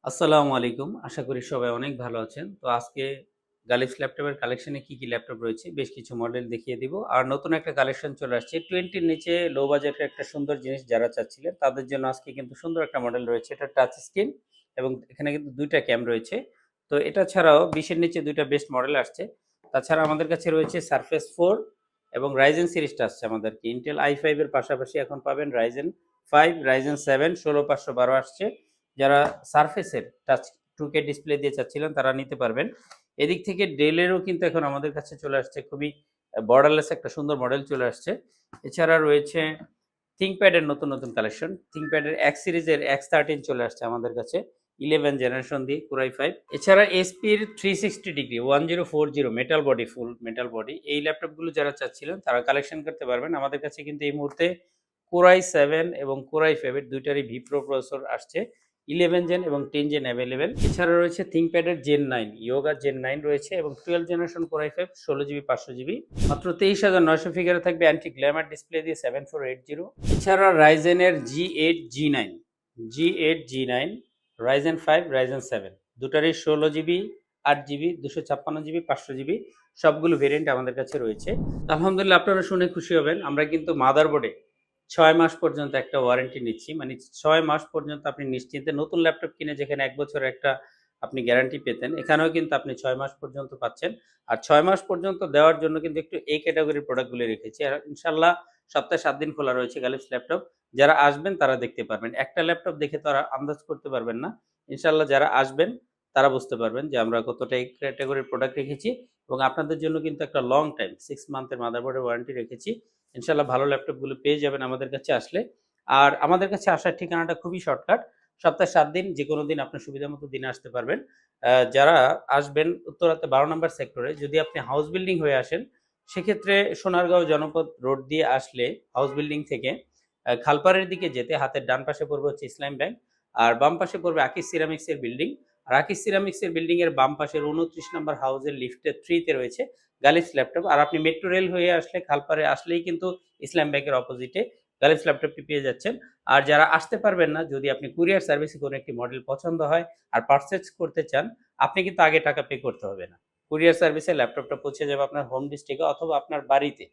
আসসালামু আলাইকুম। আশা করি সবাই অনেক ভালো আছেন। তো আজকে গালিফস ল্যাপটপের কালেকশনে কি ল্যাপটপ রয়েছে বেশ কিছু মডেল দেখিয়ে দিব। আর নতুন একটা কালেকশন চলে আসছে। 20 র নিচে লো বাজেটের একটা সুন্দর জিনিস যারা চাচ্ছিলেন তাদের জন্য আজকে কিন্তু সুন্দর একটা মডেল রয়েছে। এটা টাচ স্ক্রিন এবং এখানে কিন্তু ২ টা ক্যাম রয়েছে। তো এটা ছাড়াও ২০ এর নিচে ২ টা বেস্ট মডেল আসছে। তাছাড়া আমাদের কাছে রয়েছে Surface 4 এবং Ryzen সিরিজটা আসছে আমাদেরকে। Intel i5 এর পাশাপাশি এখন পাবেন Ryzen 5, Ryzen 7 16512 আসছে। যারা সারফেসের টাচ 2K ডিসপ্লে দিয়ে চাচ্ছিলেন তারা নিতে পারবেন। এদিক থেকে ডেলেরও কিন্তু এখন আমাদের কাছে চলে আসছে খুবই বর্ডারলেস একটা সুন্দর মডেল চলে আসছে। এছাড়া রয়েছে ThinkPad এর নতুন কালেকশন। ThinkPad এর X সিরিজের X13 চলে আসছে আমাদের কাছে 11 জেনারেশন দিয়ে Core i5। এছাড়া HP এর 360 ডিগ্রি 1040 মেটাল বডি ফুল মেটাল বডি এই ল্যাপটপগুলো যারা চাচ্ছিলেন তারা কালেকশন করতে পারবেন। আমাদের কাছে কিন্তু এই মুহূর্তে Core i7 এবং Core i5 এর দুইটারই V Pro প্রসেসর আসছে। 11 জেন এবং 10 জেন অ্যাভেলেবেল। এছাড়া রয়েছে ThinkPad এর Gen 9, Yoga Gen 9 রয়েছে এবং 12 generation Core i5 16GB 500GB মাত্র 23,900 ফিগারে থাকবে অ্যান্টি গ্ল্যামার ডিসপ্লে দিয়ে 7480। এছাড়া Ryzen এর G8 G9, G8 G9, Ryzen 5, Ryzen 7 দুটারই 16GB 8GB 256GB 500GB সবগুলো ভেরিয়েন্ট আমাদের কাছে রয়েছে। আলহামদুলিল্লাহ আপনারা শুনে খুশি হবেন। আমরা কিন্তু মাদারবোর্ডে 6 মাস পর্যন্ত একটা ওয়ারেন্টি নিচ্ছি। মানে 6 মাস পর্যন্ত আপনি নিশ্চিন্তে নতুন ল্যাপটপ কিনে যেখানে ১ বছরের একটা আপনি গ্যারান্টি পেতেন, এখানেও কিন্তু আপনি 6 মাস পর্যন্ত পাচ্ছেন। আর 6 মাস পর্যন্ত দেওয়ার জন্য কিন্তু একটু এই ক্যাটেগরির প্রোডাক্টগুলো রেখেছি। আর ইনশাআল্লাহ সপ্তাহে ৭ দিন খোলা রয়েছে গালিফস ল্যাপটপ। যারা আসবেন তারা দেখতে পারবেন। একটা ল্যাপটপ দেখে তো আর আন্দাজ করতে পারবেন না। ইনশাআল্লাহ যারা আসবেন তারা বুঝতে পারবেন যে আমরা কতটা এই ক্যাটেগরির প্রোডাক্ট রেখেছি এবং আপনাদের জন্য কিন্তু একটা লং টাইম 6 মান্থের মাদারবোর্ডের ওয়ারেন্টি রেখেছি। ইনশাআল্লাহ ভালো ল্যাপটপগুলো পেয়ে যাবেন আমাদের কাছে আসলে। আর আমাদের কাছে আসার ঠিকানাটা খুবই শর্টকাট। সপ্তাহে ৭ দিন যেকোনো দিন আপনার সুবিধামতো দিনে আসতে পারবেন। যারা আসবেন উত্তরাতে ১২ নম্বর সেক্টরে যদি আপনি হাউস বিল্ডিং হয়ে আসেন, সেক্ষেত্রে সোনারগাঁও জনপদ রোড দিয়ে আসলে হাউস বিল্ডিং থেকে খালপাড়ের দিকে যেতে হাতের ডান পাশে পড়বে হচ্ছে ইসলাম ব্যাংক। আর বাম পাশে পড়বে আকিজ সিরামিক্স এর বিল্ডিং। আর আকিজ সিরামিক্স এর বিল্ডিং এর বাম পাশের ২৯ নম্বর হাউসের লিফটের 3 তে রয়েছে গালিফস ল্যাপটপ। আর আপনি মেট্রো রেল হয়ে আসলে খালপাড়ে আসলেই কিন্তু ইসলাম ব্যাংকের অপোজিটে গালিফস ল্যাপটপটি পেয়ে যাচ্ছেন। আর যারা আসতে পারবেন না, যদি আপনি কুরিয়ার সার্ভিসে কোনো একটি মডেল পছন্দ হয় আর পারচেজ করতে চান, আপনি কিন্তু আগে টাকা পে করতে হবে না। কুরিয়ার সার্ভিসে ল্যাপটপটা পৌঁছে যাবে আপনার হোম ডিস্ট্রিক্টে অথবা আপনার বাড়িতে।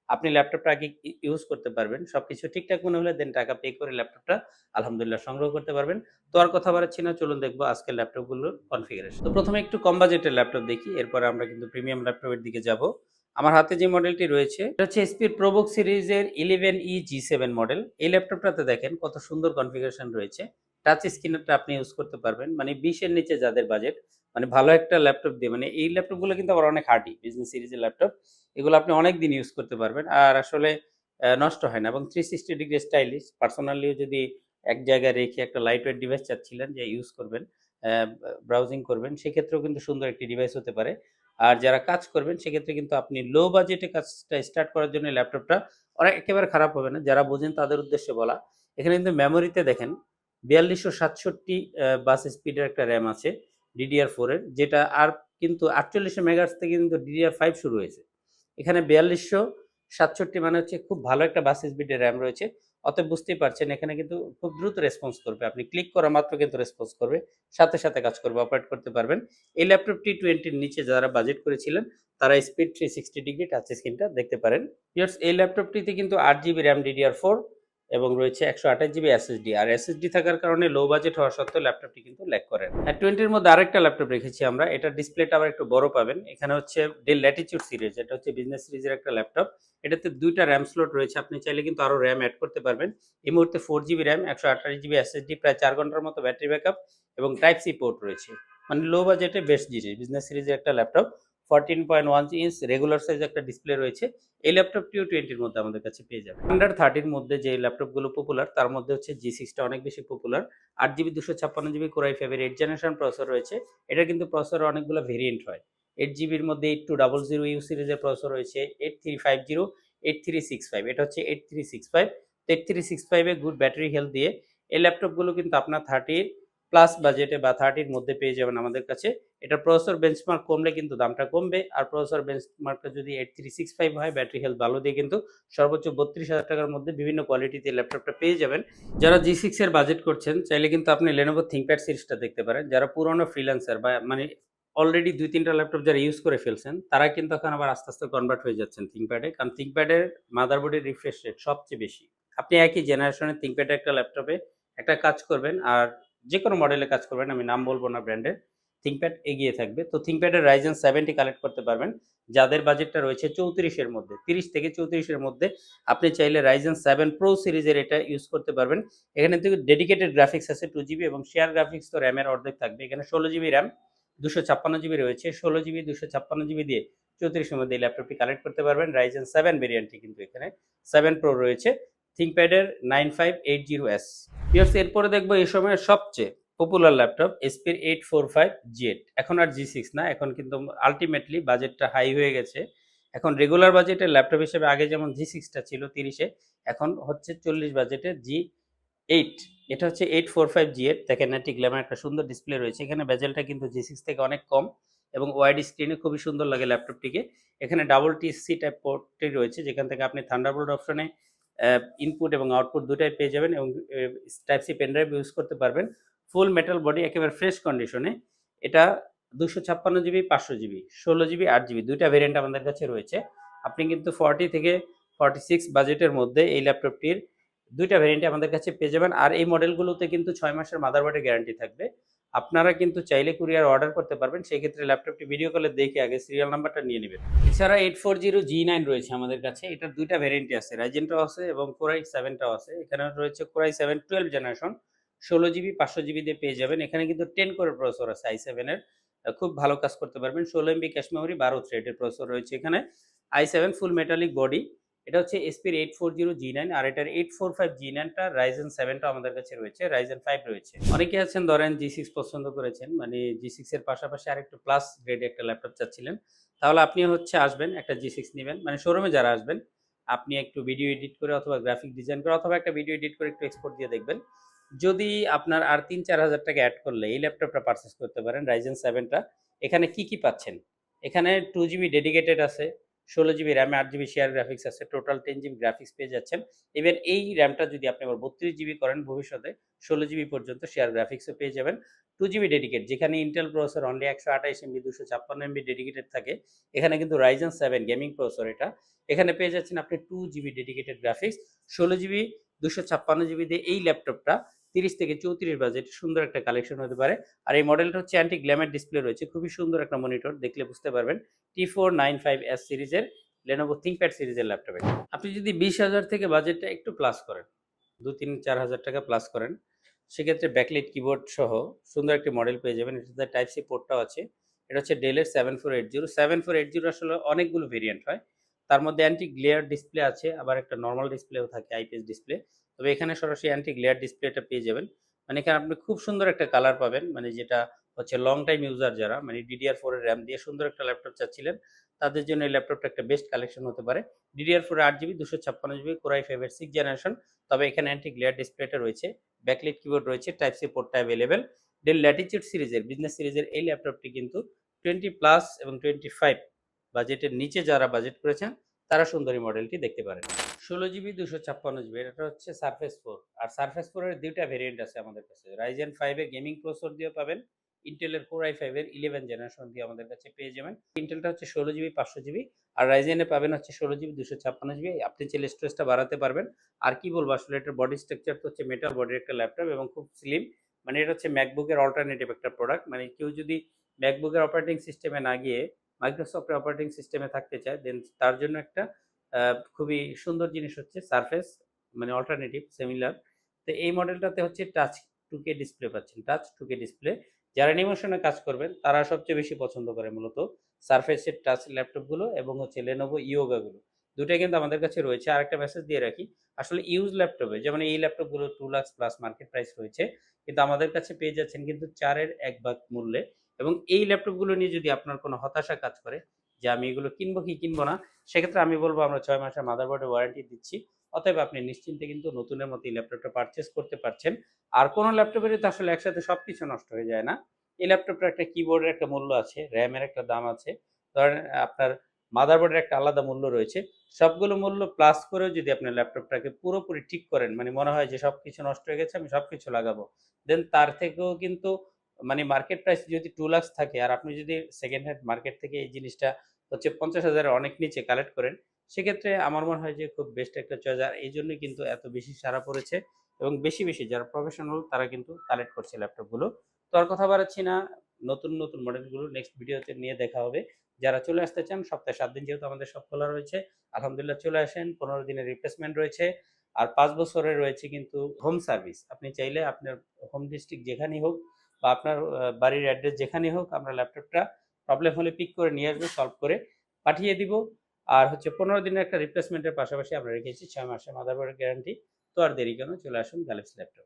আপনি ল্যাপটপটা আগে ইউজ করতে পারবেন। সবকিছু ঠিকঠাক মনে হলে দেন টাকা পে করে ল্যাপটপটা আলহামদুলিল্লাহ সংগ্রহ করতে পারবেন। তো আর কথা বাড়াচ্ছি না, চলুন দেখবো আজকের ল্যাপটপগুলোর কনফিগারেশন। তো প্রথমে একটু কম বাজেটের ল্যাপটপ দেখি, এরপরে আমরা কিন্তু প্রিমিয়াম ল্যাপটপের দিকে যাব। আমার হাতে যে মডেলটি রয়েছে এটা হচ্ছে এসপির প্রোবুক সিরিজের 11E G7 মডেল। এই ল্যাপটপটাতে দেখেন কত সুন্দর কনফিগারেশন রয়েছে। টাচ স্ক্রিনটা আপনি ইউজ করতে পারবেন। মানে 20 এর নিচে যাদের বাজেট, মানে ভালো একটা ল্যাপটপ দিয়ে, মানে এই ল্যাপটপগুলো কিন্তু আবার অনেক হার্ডি বিজনেস সিরিজের ল্যাপটপ। এগুলো আপনি অনেক দিন ইউজ করতে পারবেন। আর আসলে নষ্ট হয় না এবং 360 ডিগ্রি স্টাইলিশ। পার্সোনালিও যদি এক জায়গায় রেখে একটা লাইট ওয়েট ডিভাইস চাচ্ছিলেন যে ইউজ করবেন, ব্রাউজিং করবেন, সেক্ষেত্রেও কিন্তু সুন্দর একটি ডিভাইস হতে পারে। আর যারা কাজ করবেন সেক্ষেত্রে কিন্তু আপনি লো বাজেটে কাজটা স্টার্ট করার জন্য ল্যাপটপটা অনেক একেবারে খারাপ হবে না। যারা বোঝেন তাদের উদ্দেশ্যে বলা। এখানে কিন্তু মেমোরিতে দেখেন ৪২৬৭ বাস স্পিডের একটা র‍্যাম আছে DDR4 এর, যেটা আর কিন্তু ৪৮ মেগাহার্টজ থেকে কিন্তু DDR5 শুরু হয়েছে। এখানে ৪২৬৭ মানে হচ্ছে খুব ভালো একটা বাস স্পিডের র‍্যাম রয়েছে। অতএব বুঝতেই পারছেন এখানে কিন্তু খুব দ্রুত রেসপন্স করবে। আপনি ক্লিক করা মাত্র কিন্তু রেসপন্স করবে। সাথে কাজ করবে, অপারেট করতে পারবেন। এই ল্যাপটপটি 20 এর নিচে যারা বাজেট করেছিলেন তারা স্পিড 360 ডিগ্রি টাচ স্ক্রিনটা দেখতে পারেন। ভিউয়ার্স, এই ল্যাপটপটিতে কিন্তু 8GB RAM DDR4 এবং রয়েছে 128GB SSD। আর SSD থাকার কারণে লো বাজেট হওয়া সত্ত্বেও ল্যাপটপটি কিন্তু ল্যাগ করে না। আর 20 এর মধ্যে আরেকটা ল্যাপটপ রেখেছি আমরা। এটার ডিসপ্লেটা আবার একটু বড় পাবেন। এখানে হচ্ছে ডেল ল্যাটিটিউড সিরিজ। এটা হচ্ছে বিজনেস সিরিজের একটা ল্যাপটপ। এটাতে 2টা RAM স্লট রয়েছে। আপনি চাইলে কিন্তু আরো RAM এড করতে পারবেন। এই মুহূর্তে 4GB RAM, 128GB SSD, প্রায় 4 ঘন্টার মতো ব্যাটারি ব্যাকআপ এবং টাইপ সি পোর্ট রয়েছে। মানে লো বাজেটে বেস্ট জিনিস। বিজনেস সিরিজের একটা ল্যাপটপ। 14.1 ইঞ্চ রেগুলার সাইজ একটা ডিসপ্লে রয়েছে। এই ল্যাপটপটিও 20 এর মধ্যে আমাদের কাছে পেয়ে যাবেন। আন্ডার 30 এর মধ্যে যে ল্যাপটপগুলো পপুলার তার মধ্যে হচ্ছে G6 টা অনেক বেশি popular. 8GB 256GB Core i5 এর 8 জেনারেশন প্রসেসর রয়েছে। এটা কিন্তু প্রসেসরের অনেকগুলো ভেরিয়েন্ট হয়। 8GB এর মধ্যে 8200U সিরিজের প্রসেসর রয়েছে, 8350, 8365। এটা হচ্ছে 8365। 8365 এ গুড ব্যাটারি হেলথ দিয়ে এই ল্যাপটপগুলো কিন্তু আপনার 30 প্লাস বাজেটে বা 30 এর মধ্যে পেয়ে যাবেন আমাদের কাছে। এটা প্রসেসর বেঞ্চমার্ক কমলে কিন্তু দামটা কমবে, আর প্রসেসর বেঞ্চমার্কটা যদি 8365 হয়, ব্যাটারি হেলথ ভালো দিয়ে কিন্তু সর্বোচ্চ 32,000 টাকার মধ্যে বিভিন্ন কোয়ালিটিতে ল্যাপটপটা পেয়ে যাবেন। যারা G6 এর বাজেট করছেন চাইলে কিন্তু আপনি Lenovo ThinkPad সিরিজটা দেখতে পারেন। যারা পুরনো ফ্রিল্যান্সার বা মানে অলরেডি ২-৩টা ল্যাপটপ যারা ইউজ করে ফেলছেন, তারা কিন্তু এখন আবার আস্তে, আস্তে কনভার্ট হয়ে যাচ্ছেন ThinkPad এ। কারণ ThinkPad এর মাদারবোর্ডের রিফ্রেশ রেট সবচেয়ে বেশি। আপনি একই জেনারেশনের ThinkPad এর একটা ল্যাপটপে একটা কাজ করবেন, আর যেকোনো মডেলে কাজ করবেন, আমি নাম বলব না ব্র্যান্ডের, ThinkPad এগিয়ে থাকবে। তো ThinkPad এর Ryzen 7 টি কালেক্ট করতে পারবেন। যাদের বাজেটটা রয়েছে 34 এর মধ্যে, 30 থেকে 34 এর মধ্যে আপনি চাইলে Ryzen 7 Pro সিরিজের এটা ইউজ করতে পারবেন। এখানে কিন্তু ডেডিকেটেড গ্রাফিক্স আছে 2 জিবি এবং শেয়ার গ্রাফিক্স তো RAM এর অর্ধেক থাকবে। এখানে 16 জিবি RAM, 256 জিবি রয়েছে। 16 জিবি 256 জিবি দিয়ে 34 এর মধ্যে এই ল্যাপটপটি কালেক্ট করতে পারবেন। Ryzen 7 ভেরিয়েন্টটি কিন্তু এখানে 7 Pro রয়েছে। ThinkPad এর 9580S। ভিউয়ার্স, এরপরে দেখবো এই সময়ের সবচেয়ে পপুলার ল্যাপটপ HP এর 845 G8। এখন আর G6 না, এখন কিন্তু আল্টিমেটলি বাজেটটা হাই হয়ে গেছে। এখন রেগুলার বাজেটের ল্যাপটপ হিসেবে আগে যেমন G6 টা ছিল 30 এ, এখন হচ্ছে 40 বাজেটের G8। এটা হচ্ছে 845 G8। দেখেন না, ঠিক গ্ল্যামার একটা সুন্দর ডিসপ্লে রয়েছে। এখানে বেজেলটা কিন্তু G6 থেকে অনেক কম এবং ওয়াইড স্ক্রিনে খুবই সুন্দর লাগে ল্যাপটপটিকে। এখানে ডাবল TC টাইপ পোর্টটি রয়েছে, যেখান থেকে আপনি থান্ডারবোল্ট অপশনে ইনপুট এবং আউটপুট দুটাই পেয়ে যাবেন এবং type C pen drive use করতে পারবেন। ফুল মেটাল বডি, একেবারে ফ্রেশ কন্ডিশনে। এটা 256 জিবি, 500 জিবি, 16 জিবি, 8 জিবি দুইটা ভেরিয়েন্ট আমাদের কাছে রয়েছে। আপনি কিন্তু 40 থেকে 46 বাজেটের মধ্যে এই ল্যাপটপটির দুইটা ভেরিয়েন্টে আমাদের কাছে পেয়ে যাবেন। আর এই মডেলগুলোতে কিন্তু 6 মাসের মাদারবোর্ডের গ্যারান্টি থাকবে। আপনারা কিন্তু চাইলে কুরিয়ার অর্ডার করতে পারবেন। সেই ক্ষেত্রে ল্যাপটপটি ভিডিও কলে দেখে আগে সিরিয়াল নাম্বারটা নিয়ে নেবেন। এছাড়া 840 G9 রয়েছে আমাদের কাছে। এটার দুইটা ভেরিয়েন্টই আছে, রাইজেনটাও আছে এবং Core i7 টাও আছে। এখানে রয়েছে Core i7 12 generation, 16 GB 500 GB দিয়ে পেয়ে যাবেন। এখানে কিন্তু 10 কোরের প্রসেসর আছে i7 এর, খুব ভালো কাজ করতে পারবেন। 16 এমবি ক্যাশ মেমোরি, 12 থ্রেডের প্রসেসর রয়েছে এখানে। i7 ফুল মেটালিক বডি। এটা হচ্ছে SP এর 840 G9, আর এটার 845 G9 টা Ryzen 7 টা আমাদের কাছে রয়েছে, Ryzen 5 রয়েছে। অনেকে আছেন ধরেন G6 পছন্দ করেছেন, মানে G6 এর পাশাপাশি আরেকটু প্লাস গ্রেডে একটা ল্যাপটপ চাচ্ছিলেন, তাহলে আপনি হচ্ছে আসবেন, একটা G6 নিবেন। মানে শোরুমে যারা আসবেন, আপনি একটু ভিডিও এডিট করে অথবা গ্রাফিক ডিজাইন করে অথবা একটা ভিডিও এডিট করে একটু এক্সপোর্ট দিয়ে দেখবেন। যদি আপনার আর ৩-৪ হাজার টাকা অ্যাড করলে এই ল্যাপটপটা পারচেজ করতে পারেন, Ryzen 7 টা। এখানে কি, কি পাচ্ছেন? এখানে 2 জিবি ডেডিকেটেড আছে, 16 জিবি র্যামে 8 জিবি শেয়ার গ্রাফিক্স আছে, টোটাল 10 জিবি গ্রাফিক্স পেয়ে যাচ্ছেন। ইভেন এই র্যামটা যদি আপনি আবার 32 জিবি করেন ভবিষ্যতে, 16 জিবি পর্যন্ত শেয়ার গ্রাফিক্সও পেয়ে যাবেন। 2 জিবি ডেডিকেট, যেখানে Intel processor only 128 MB 256 MB dedicated থাকে, এখানে কিন্তু Ryzen 7 গেমিং প্রসেসর এটা। এখানে পেয়ে যাচ্ছেন আপনি 2 GB dedicated graphics, 16 GB 256 GB দিয়ে এই ল্যাপটপটা 30 থেকে 34 বাজেট সুন্দর একটা কালেকশন হতে পারে। আর এই মডেলটা হচ্ছে অ্যান্টি গ্ল্যামার ডিসপ্লে রয়েছে, খুবই সুন্দর একটা মনিটর, দেখলে বুঝতে পারবেন। T495S সিরিজের Lenovo ThinkPad সিরিজের ল্যাপটপে আপনি যদি 20,000 থেকে বাজেটটা একটু প্লাস করেন, 2-3-4 হাজার টাকা প্লাস করেন, সেক্ষেত্রে ব্যাকলাইট কিবোর্ড সহ সুন্দর একটি মডেল পেয়ে যাবেন। এটাতে টাইপ সি পোর্টটাও আছে। এটা হচ্ছে ডেলের 7480। 7480 আসলে অনেকগুলো ভেরিয়েন্ট হয়, তার মধ্যে অ্যান্টি গ্লেয়ার ডিসপ্লে আছে, আবার একটা নর্মাল ডিসপ্লেও থাকে, আইপিএস ডিসপ্লে। তবে এখানে সরাসরি অ্যান্টি গ্লেয়ার ডিসপ্লেটা পেয়ে যাবেন। মানে এখানে আপনি খুব সুন্দর একটা কালার পাবেন, মানে যেটা হচ্ছে লং টাইম ইউজার যারা, মানে DDR4 এর র্যাম দিয়ে সুন্দর একটা ল্যাপটপ চাচ্ছিলেন, তাদের জন্য এই ল্যাপটপটা একটা বেস্ট কালেকশন হতে পারে। DDR4 8 GB 256 GB, Core i5 এর 6 জেনারেশন। তবে এখানে অ্যান্টি গ্লেয়ার ডিসপ্লেটা রয়েছে, ব্যাকলাইট কিবোর্ড রয়েছে, টাইপ সি পোর্টটা অ্যাভেলেবেল। ডেল ল্যাটিটিউড সিরিজের বিজনেস সিরিজের এই ল্যাপটপটি কিন্তু 20 প্লাস এবং 25 বাজেটের নিচে যারা বাজেট করেছেন, তারা সুন্দর এই মডেলটি দেখতে পারেন। 16 জিবি 256 জিবি, এটা হচ্ছে সারফেস 4। আর সারফেস 4 এর দুইটা ভেরিয়েন্ট আছে আমাদের কাছে। Ryzen 5 এর গেমিং প্রসেসর দিয়েও পাবেন, ইন্টেলের Core i5 এর 11 জেনারেশন দিয়ে আমাদের কাছে পেয়ে যাবেন। ইন্টেলটা হচ্ছে 16 জিবি 500 জিবি, আর Ryzen এ পাবেন হচ্ছে 16 জিবি 256 জিবি। আপনি চাইলে স্টোরেজটা বাড়াতে পারবেন। আর কি বলবো, আসলে এটার বডি স্ট্রাকচার তো হচ্ছে মেটাল বডির একটা ল্যাপটপ এবং খুব স্লিম। মানে এটা হচ্ছে ম্যাকবুকের অল্টারনেটিভ একটা প্রোডাক্ট। মানে কেউ যদি ম্যাকবুকের অপারেটিং সিস্টেমে না গিয়ে মাইক্রোসফটের অপারেটিং সিস্টেমে থাকতে চায়, দেন তার জন্য একটা খুবই সুন্দর জিনিস হচ্ছে সারফেস, মানে অল্টারনেটিভ সিমিলার। তো এই মডেলটাতে হচ্ছে টাচ 2K ডিসপ্লে পাচ্ছেন, টাচ 2K ডিসপ্লে। যারা অ্যানিমেশনে কাজ করবেন তারা সবচেয়ে বেশি পছন্দ করে মূলত সারফেসের টাচ ল্যাপটপগুলো এবং হচ্ছে Lenovo Yoga গুলো। দুটাই কিন্তু আমাদের কাছে রয়েছে। আরেকটা মেসেজ দিয়ে রাখি, আসলে ইউজ ল্যাপটপে যেমন এই ল্যাপটপগুলো 2 লাখ প্লাস মার্কেট প্রাইস রয়েছে, কিন্তু আমাদের কাছে পেয়ে যাচ্ছেন কিন্তু 4 এর 1 ভাগ মূল্যে। এবং এই ল্যাপটপগুলো নিয়ে যদি আপনার কোনো হতাশা কাজ করে যে আমি এগুলো কিনবো কি কিনবো না, সেক্ষেত্রে আমি বলবো আমরা 6 মাসের মাদারবোর্ডের ওয়ারেন্টি দিচ্ছি। অতএব আপনি নিশ্চিন্তে কিন্তু নতুনের মতো এই ল্যাপটপটা পারচেজ করতে পারছেন। আর কোনো ল্যাপটপেরই তো আসলে একসাথে সবকিছু নষ্ট হয়ে যায় না। এই ল্যাপটপটার একটা কিবোর্ডের একটা মূল্য আছে, র্যামের একটা দাম আছে, ধরেন আপনার মাদারবোর্ডের একটা আলাদা মূল্য রয়েছে। সবগুলো মূল্য প্লাস করেও যদি আপনি ল্যাপটপটাকে পুরোপুরি ঠিক করেন, মানে মনে হয় যে সবকিছু নষ্ট হয়ে গেছে, আমি সবকিছু লাগাবো। দেন তার থেকেও কিন্তু মানে মার্কেট প্রাইস যদি 2 লাখ থাকে আর আপনি যদি সেকেন্ড হ্যান্ড মার্কেট থেকে এই জিনিসটা হচ্ছে 50,000 এর অনেক নিচে কালেক্ট করেন, সেক্ষেত্রে আমার মনে হয় যে খুব বেস্ট একটা চয়েস। আর এইজন্যই কিন্তু এত বেশি সাড়া পড়েছে এবং বেশি যারা প্রফেশনাল তারা কিন্তু কালেক্ট করছে ল্যাপটপগুলো। তো আর কথা বাড়াচ্ছি না, নতুন মডেলগুলো নেক্সট ভিডিওতে নিয়ে দেখা হবে। যারা চলে আসতে চান সপ্তাহে 7 দিন যেহেতু আমাদের শপ খোলা রয়েছে, আলহামদুলিল্লাহ চলে আসেন। 15 দিনের রিপ্লেসমেন্ট রয়েছে আর 5 বছরের রয়েছে কিন্তু হোম সার্ভিস। আপনি চাইলে আপনার হোম ডিস্ট্রিক্ট যেখানেই হোক বা আপনার বাড়ির অ্যাড্রেস যেখানেই হোক, আমরা ল্যাপটপটা প্রবলেম হলে পিক করে নিয়ে আসবো, সলভ করে পাঠিয়ে দিব। আর হচ্ছে 15 দিনের একটা রিপ্লেসমেন্টের পাশাপাশি আমরা রেখেছি 6 মাসের মাদারবোর্ডের গ্যারান্টি। তো আর দেরি কেন, চলে আসুন গ্যালাক্সি ল্যাপটপ।